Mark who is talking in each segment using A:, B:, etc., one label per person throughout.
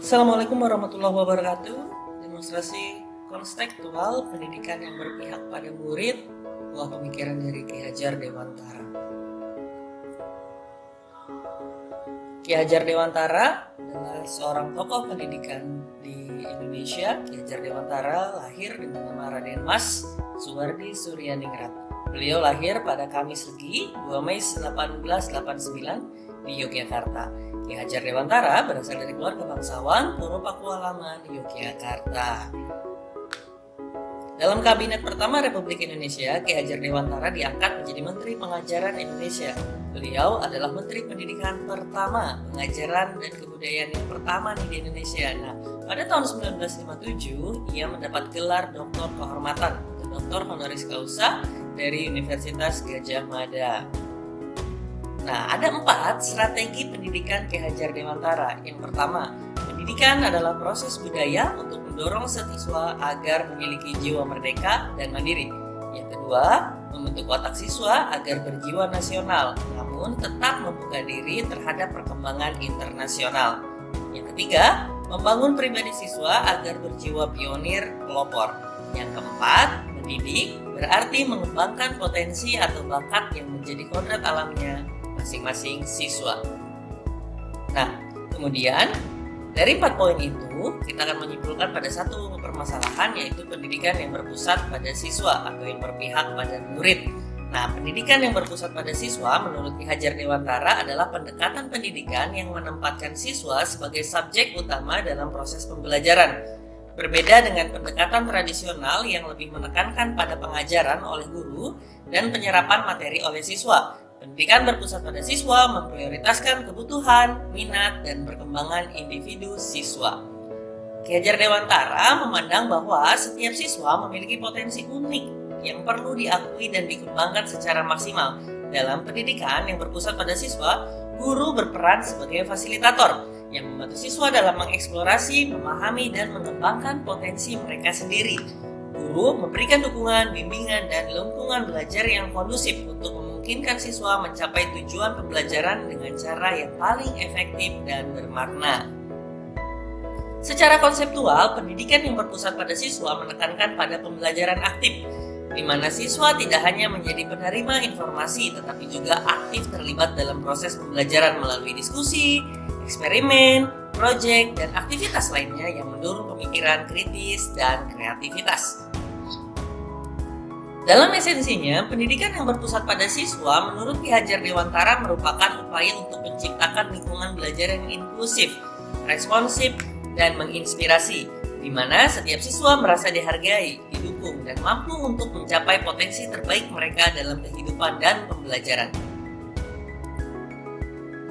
A: Assalamualaikum warahmatullahi wabarakatuh. Demonstrasi konstekstual pendidikan yang berpihak pada murid, buah pemikiran dari Ki Hajar Dewantara. Ki Hajar Dewantara adalah seorang tokoh pendidikan di Indonesia. Ki Hajar Dewantara lahir dengan nama Raden Mas Suwardi Suryaningrat. Beliau lahir pada Kamis Legi 2 Mei 1889 di Yogyakarta. Ki Hajar Dewantara berasal dari keluarga bangsawan Puro Pakualaman, Yogyakarta. Dalam Kabinet pertama Republik Indonesia, Ki Hajar Dewantara diangkat menjadi Menteri Pengajaran Indonesia. Beliau adalah Menteri Pendidikan pertama, Pengajaran dan Kebudayaan yang pertama di Indonesia. Nah, pada tahun 1957, ia mendapat gelar Doktor Kehormatan atau Doktor Honoris Causa dari Universitas Gadjah Mada. Nah, ada 4 strategi pendidikan Ki Hajar Dewantara. Yang pertama, pendidikan adalah proses budaya untuk mendorong siswa agar memiliki jiwa merdeka dan mandiri. Yang kedua, membentuk otak siswa agar berjiwa nasional, namun tetap membuka diri terhadap perkembangan internasional. Yang ketiga, membangun pribadi siswa agar berjiwa pionir pelopor. Yang keempat, mendidik berarti mengembangkan potensi atau bakat yang menjadi kodrat alamnya masing-masing siswa. Nah, kemudian dari 4 poin itu kita akan menyimpulkan pada satu permasalahan, yaitu pendidikan yang berpusat pada siswa atau yang berpihak pada murid. Nah, pendidikan yang berpusat pada siswa menurut Ki Hajar Dewantara adalah pendekatan pendidikan yang menempatkan siswa sebagai subjek utama dalam proses pembelajaran. Berbeda dengan pendekatan tradisional yang lebih menekankan pada pengajaran oleh guru dan penyerapan materi oleh siswa. Pendidikan berpusat pada siswa memprioritaskan kebutuhan, minat, dan perkembangan individu siswa. Ki Hajar Dewantara memandang bahwa setiap siswa memiliki potensi unik yang perlu diakui dan dikembangkan secara maksimal. Dalam pendidikan yang berpusat pada siswa, guru berperan sebagai fasilitator yang membantu siswa dalam mengeksplorasi, memahami, dan mengembangkan potensi mereka sendiri. Guru memberikan dukungan, bimbingan, dan lingkungan belajar yang kondusif untuk memungkinkan siswa mencapai tujuan pembelajaran dengan cara yang paling efektif dan bermakna. Secara konseptual, pendidikan yang berpusat pada siswa menekankan pada pembelajaran aktif, di mana siswa tidak hanya menjadi penerima informasi, tetapi juga aktif terlibat dalam proses pembelajaran melalui diskusi, eksperimen, proyek, dan aktivitas lainnya yang mendorong pemikiran kritis dan kreativitas. Dalam esensinya, pendidikan yang berpusat pada siswa menurut Ki Hajar Dewantara merupakan upaya untuk menciptakan lingkungan belajar yang inklusif, responsif, dan menginspirasi, di mana setiap siswa merasa dihargai, didukung, dan mampu untuk mencapai potensi terbaik mereka dalam kehidupan dan pembelajaran.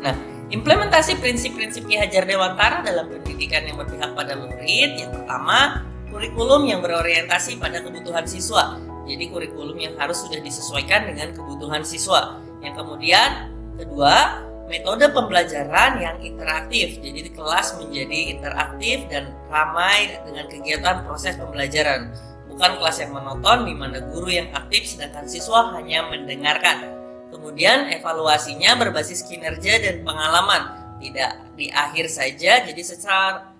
A: Nah, implementasi prinsip-prinsip Ki Hajar Dewantara dalam pendidikan yang berpihak pada murid, yang pertama, kurikulum yang berorientasi pada kebutuhan siswa. Jadi kurikulum yang harus sudah disesuaikan dengan kebutuhan siswa. Yang kemudian, kedua, metode pembelajaran yang interaktif. Jadi kelas menjadi interaktif dan ramai dengan kegiatan proses pembelajaran. Bukan kelas yang monoton di mana guru yang aktif sedangkan siswa hanya mendengarkan. Kemudian evaluasinya berbasis kinerja dan pengalaman. Tidak di akhir saja, jadi secara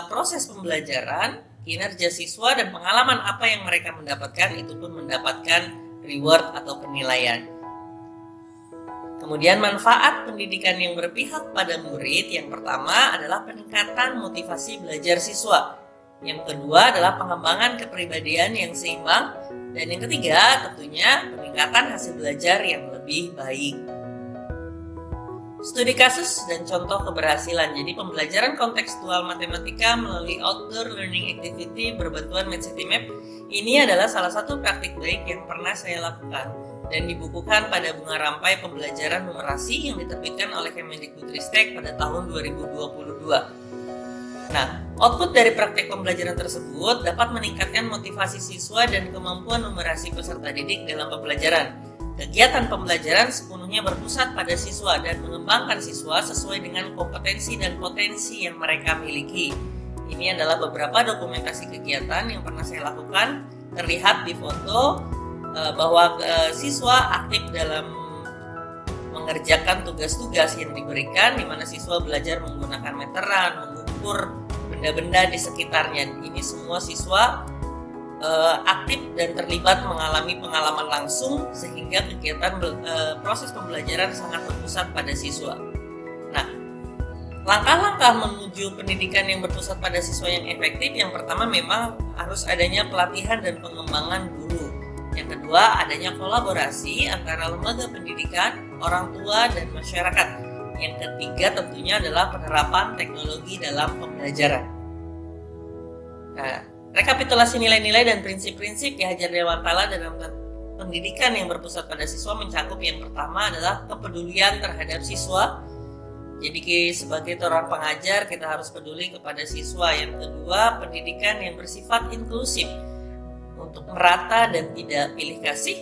A: proses pembelajaran, kinerja siswa dan pengalaman apa yang mereka mendapatkan itu pun mendapatkan reward atau penilaian. Kemudian manfaat pendidikan yang berpihak pada murid, yang pertama adalah peningkatan motivasi belajar siswa. Yang kedua adalah pengembangan kepribadian yang seimbang. Dan yang ketiga tentunya peningkatan hasil belajar yang lebih baik. Studi kasus dan contoh keberhasilan. Jadi pembelajaran kontekstual matematika melalui outdoor learning activity berbantuan MedCityMap ini adalah salah satu praktik baik yang pernah saya lakukan dan dibukukan pada bunga rampai pembelajaran numerasi yang diterbitkan oleh Kemendikbudristek pada tahun 2022. Nah, output dari praktik pembelajaran tersebut dapat meningkatkan motivasi siswa dan kemampuan numerasi peserta didik dalam pembelajaran. Kegiatan pembelajaran sepenuhnya berpusat pada siswa dan mengembangkan siswa sesuai dengan kompetensi dan potensi yang mereka miliki. Ini adalah beberapa dokumentasi kegiatan yang pernah saya lakukan. Terlihat di foto bahwa siswa aktif dalam mengerjakan tugas-tugas yang diberikan, di mana siswa belajar menggunakan meteran, mengukur benda-benda di sekitarnya. Ini semua siswa aktif dan terlibat mengalami pengalaman langsung sehingga kegiatan proses pembelajaran sangat berpusat pada siswa. Nah, langkah-langkah menuju pendidikan yang berpusat pada siswa yang efektif, yang pertama memang harus adanya pelatihan dan pengembangan guru. Yang kedua, adanya kolaborasi antara lembaga pendidikan, orang tua, dan masyarakat. Yang ketiga tentunya adalah penerapan teknologi dalam pembelajaran. Nah, rekapitulasi nilai-nilai dan prinsip-prinsip Ki Hajar Dewantara dalam pendidikan yang berpusat pada siswa mencakup yang pertama adalah kepedulian terhadap siswa. Jadi sebagai seorang pengajar kita harus peduli kepada siswa. Yang kedua, pendidikan yang bersifat inklusif untuk merata dan tidak pilih kasih,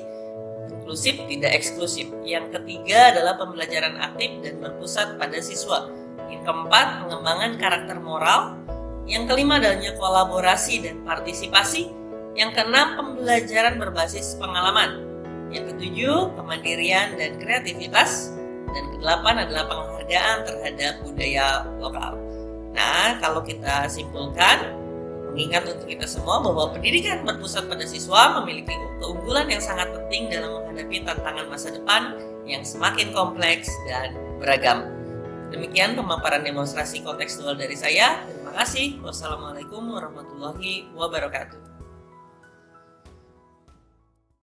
A: inklusif tidak eksklusif. Yang ketiga adalah pembelajaran aktif dan berpusat pada siswa. Yang keempat, pengembangan karakter moral. Yang kelima adanya kolaborasi dan partisipasi. Yang keenam, pembelajaran berbasis pengalaman. Yang ketujuh, kemandirian dan kreativitas. Dan kedelapan adalah penghargaan terhadap budaya lokal. Nah, kalau kita simpulkan, mengingat untuk kita semua bahwa pendidikan berpusat pada siswa memiliki keunggulan yang sangat penting dalam menghadapi tantangan masa depan yang semakin kompleks dan beragam. Demikian pemaparan demonstrasi kontekstual dari saya. Terima kasih. Wassalamualaikum warahmatullahi wabarakatuh.